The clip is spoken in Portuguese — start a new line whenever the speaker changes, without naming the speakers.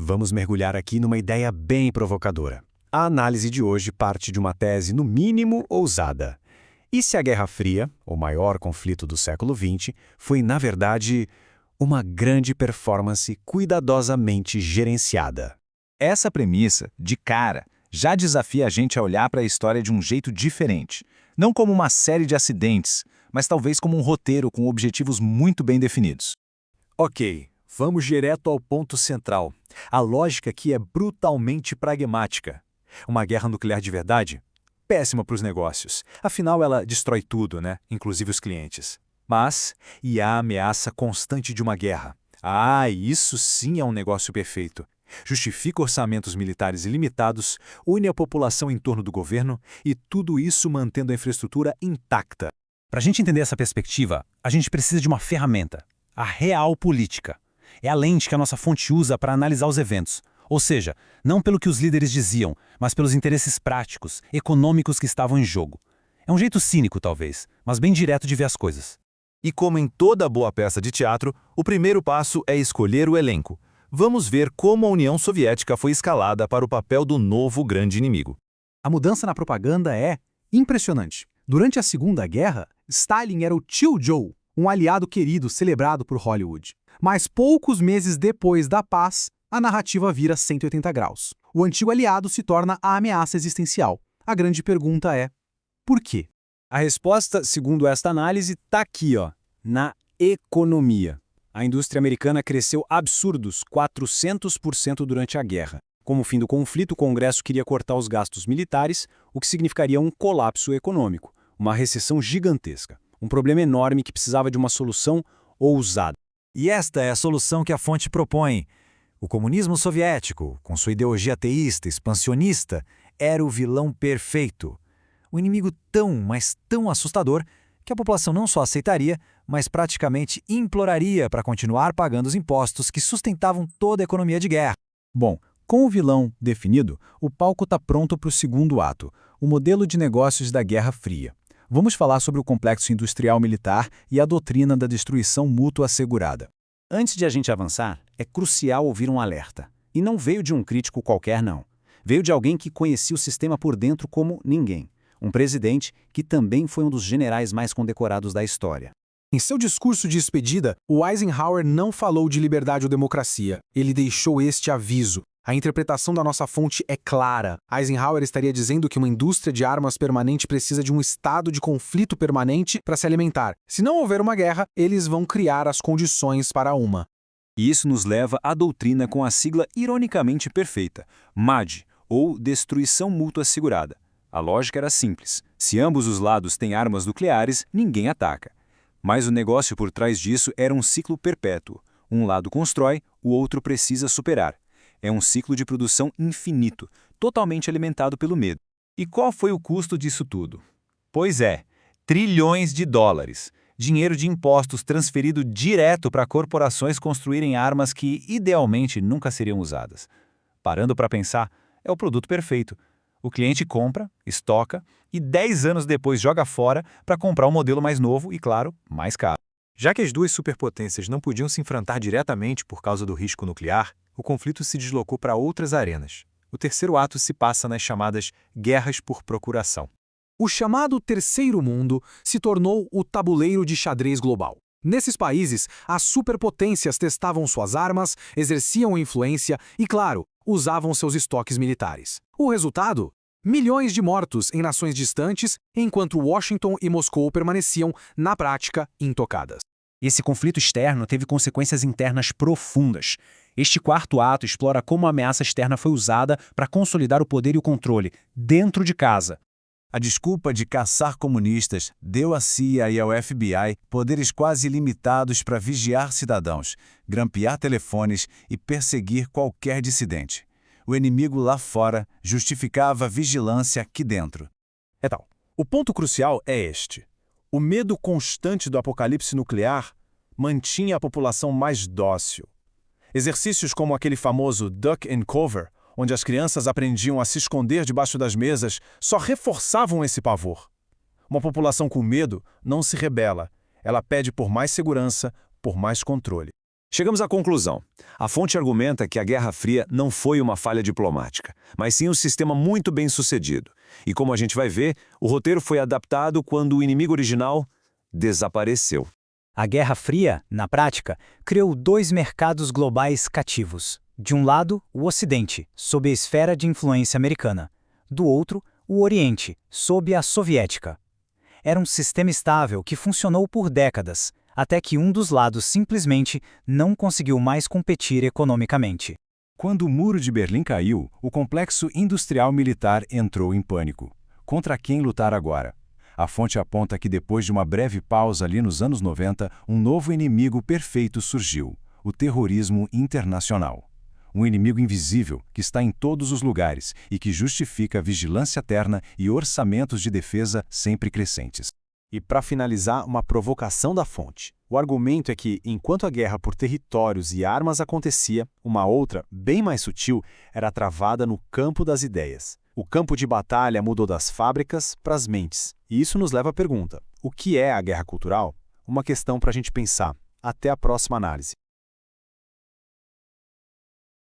Vamos mergulhar aqui numa ideia bem provocadora. A análise de hoje parte de uma tese, no mínimo, ousada. E se a Guerra Fria, o maior conflito do século XX, foi, na verdade, uma grande performance cuidadosamente gerenciada?
Essa premissa, de cara, já desafia a gente a olhar para a história de um jeito diferente. Não como uma série de acidentes, mas talvez como um roteiro com objetivos muito bem definidos.
Ok, vamos direto ao ponto central. A lógica aqui é brutalmente pragmática. Uma guerra nuclear de verdade? Péssima para os negócios. Afinal, ela destrói tudo, né? Inclusive os clientes. Mas, e a ameaça constante de uma guerra? Isso sim é um negócio perfeito. Justifica orçamentos militares ilimitados, une a população em torno do governo e tudo isso mantendo a infraestrutura intacta.
Para a gente entender essa perspectiva, a gente precisa de uma ferramenta, a real política. É a lente que a nossa fonte usa para analisar os eventos. Ou seja, não pelo que os líderes diziam, mas pelos interesses práticos, econômicos que estavam em jogo. É um jeito cínico, talvez, mas bem direto de ver as coisas.
E como em toda boa peça de teatro, o primeiro passo é escolher o elenco. Vamos ver como a União Soviética foi escalada para o papel do novo grande inimigo.
A mudança na propaganda é impressionante. Durante a Segunda Guerra, Stalin era o tio Joe, um aliado querido celebrado por Hollywood. Mas poucos meses depois da paz, a narrativa vira 180 graus. O antigo aliado se torna a ameaça existencial. A grande pergunta é: por quê?
A resposta, segundo esta análise, está aqui, na economia. A indústria americana cresceu absurdos 400% durante a guerra. Como fim do conflito, o Congresso queria cortar os gastos militares, o que significaria um colapso econômico, uma recessão gigantesca, um problema enorme que precisava de uma solução ousada.
E esta é a solução que a fonte propõe. O comunismo soviético, com sua ideologia ateísta, expansionista, era o vilão perfeito. Um inimigo tão, mas tão assustador que a população não só aceitaria, mas praticamente imploraria para continuar pagando os impostos que sustentavam toda a economia de guerra.
Bom, com o vilão definido, o palco está pronto para o segundo ato, o modelo de negócios da Guerra Fria. Vamos falar sobre o complexo industrial militar e a doutrina da destruição mútua assegurada.
Antes de a gente avançar, é crucial ouvir um alerta. E não veio de um crítico qualquer, não. Veio de alguém que conhecia o sistema por dentro como ninguém. Um presidente que também foi um dos generais mais condecorados da história.
Em seu discurso de despedida, o Eisenhower não falou de liberdade ou democracia. Ele deixou este aviso. A interpretação da nossa fonte é clara. Eisenhower estaria dizendo que uma indústria de armas permanente precisa de um estado de conflito permanente para se alimentar. Se não houver uma guerra, eles vão criar as condições para uma.
E isso nos leva à doutrina com a sigla ironicamente perfeita, MAD, ou Destruição Mútua Assegurada. A lógica era simples. Se ambos os lados têm armas nucleares, ninguém ataca. Mas o negócio por trás disso era um ciclo perpétuo. Um lado constrói, o outro precisa superar. É um ciclo de produção infinito, totalmente alimentado pelo medo. E qual foi o custo disso tudo? Pois é, trilhões de dólares. Dinheiro de impostos transferido direto para corporações construírem armas que, idealmente, nunca seriam usadas. Parando para pensar, é o produto perfeito. O cliente compra, estoca e 10 anos depois joga fora para comprar um modelo mais novo e, claro, mais caro.
Já que as duas superpotências não podiam se enfrentar diretamente por causa do risco nuclear, o conflito se deslocou para outras arenas. O terceiro ato se passa nas chamadas guerras por procuração.
O chamado Terceiro Mundo se tornou o tabuleiro de xadrez global. Nesses países, as superpotências testavam suas armas, exerciam influência e, claro, usavam seus estoques militares. O resultado? Milhões de mortos em nações distantes, enquanto Washington e Moscou permaneciam, na prática, intocadas.
Esse conflito externo teve consequências internas profundas. Este quarto ato explora como a ameaça externa foi usada para consolidar o poder e o controle, dentro de casa.
A desculpa de caçar comunistas deu à CIA e ao FBI poderes quase ilimitados para vigiar cidadãos, grampear telefones e perseguir qualquer dissidente. O inimigo lá fora justificava a vigilância aqui dentro.
O ponto crucial é este. O medo constante do apocalipse nuclear mantinha a população mais dócil. Exercícios como aquele famoso Duck and Cover, onde as crianças aprendiam a se esconder debaixo das mesas, só reforçavam esse pavor. Uma população com medo não se rebela, ela pede por mais segurança, por mais controle.
Chegamos à conclusão. A fonte argumenta que a Guerra Fria não foi uma falha diplomática, mas sim um sistema muito bem sucedido. E como a gente vai ver, o roteiro foi adaptado quando o inimigo original desapareceu.
A Guerra Fria, na prática, criou dois mercados globais cativos. De um lado, o Ocidente, sob a esfera de influência americana. Do outro, o Oriente, sob a soviética. Era um sistema estável que funcionou por décadas, até que um dos lados simplesmente não conseguiu mais competir economicamente.
Quando o Muro de Berlim caiu, o complexo industrial militar entrou em pânico. Contra quem lutar agora? A fonte aponta que depois de uma breve pausa ali nos anos 90, um novo inimigo perfeito surgiu: o terrorismo internacional. Um inimigo invisível que está em todos os lugares e que justifica vigilância terna e orçamentos de defesa sempre crescentes.
E para finalizar, uma provocação da fonte. O argumento é que, enquanto a guerra por territórios e armas acontecia, uma outra, bem mais sutil, era travada no campo das ideias. O campo de batalha mudou das fábricas para as mentes. E isso nos leva à pergunta: o que é a guerra cultural? Uma questão para a gente pensar. Até a próxima análise.